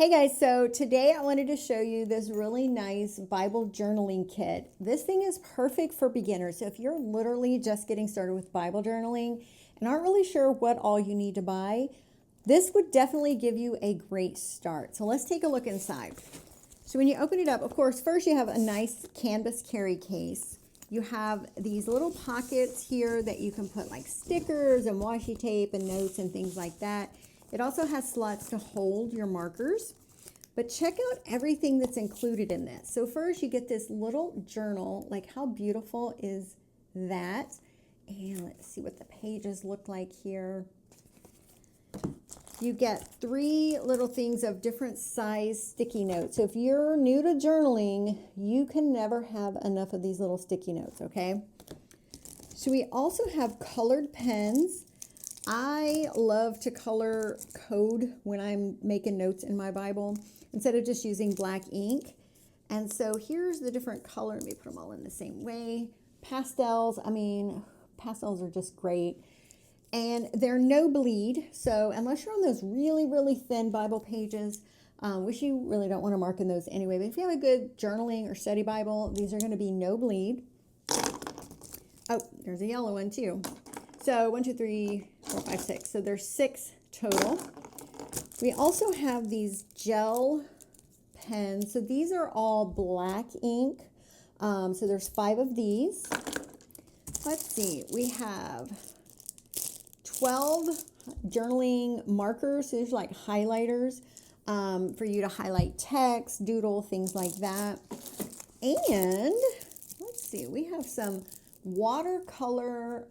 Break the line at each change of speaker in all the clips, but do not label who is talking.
Hey guys, so today I wanted to show you this really nice Bible journaling kit. This thing is perfect for beginners. So if you're literally just getting started with Bible journaling and aren't really sure what all you need to buy, this would definitely give you a great start. So let's take a look inside. So when you open it up, of course, first you have a nice canvas carry case. You have these little pockets here that you can put like stickers and washi tape and notes and things like that. It also has slots to hold your markers. But check out everything that's included in this. So first you get this little journal. Like, how beautiful is that? And let's see what the pages look like here. You get 3 little things of different size sticky notes. So if you're new to journaling, you can never have enough of these little sticky notes, okay? So we also have colored pens. I love to color code when I'm making notes in my Bible instead of just using black ink. And so here's the different color. Let me put them all in the same way. Pastels, pastels are just great. And they're no bleed. So unless you're on those really, really thin Bible pages, which you really don't want to mark in those anyway. But if you have a good journaling or study Bible, these are going to be no bleed. Oh, there's a yellow one too. So 1, 2, 3, 4, 5, 6. So there's 6 total. We also have these gel pens. So these are all black ink. So there's 5 of these. Let's see. We have 12 journaling markers. So these are like highlighters for you to highlight text, doodle, things like that. And let's see. We have some watercolor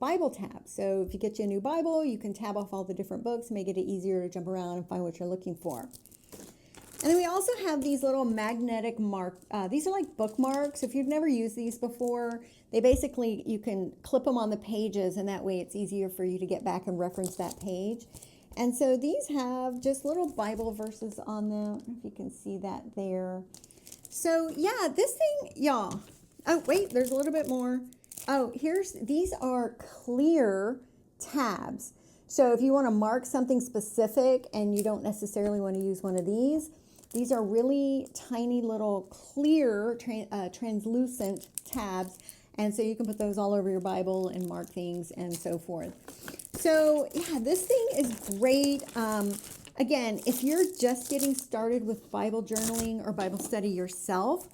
Bible tabs. So if you get you a new Bible, you can tab off all the different books, make it easier to jump around and find what you're looking for. And then we also have these little magnetic these are like bookmarks. If you've never used these before, they basically, you can clip them on the pages and that way it's easier for you to get back and reference that page. And so these have just little Bible verses on them. I don't know if you can see that there. So yeah, this thing, y'all. Oh, wait, there's a little bit more. Oh, these are clear tabs. So if you want to mark something specific and you don't necessarily want to use one of these are really tiny little clear translucent tabs. And so you can put those all over your Bible and mark things and so forth. So yeah, this thing is great. Again, if you're just getting started with Bible journaling or Bible study yourself,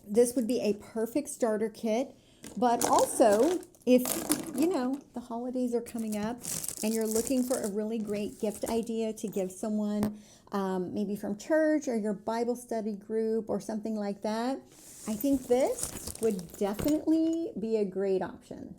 this would be a perfect starter kit. But also, if the holidays are coming up and you're looking for a really great gift idea to give someone, maybe from church or your Bible study group or something like that, I think this would definitely be a great option.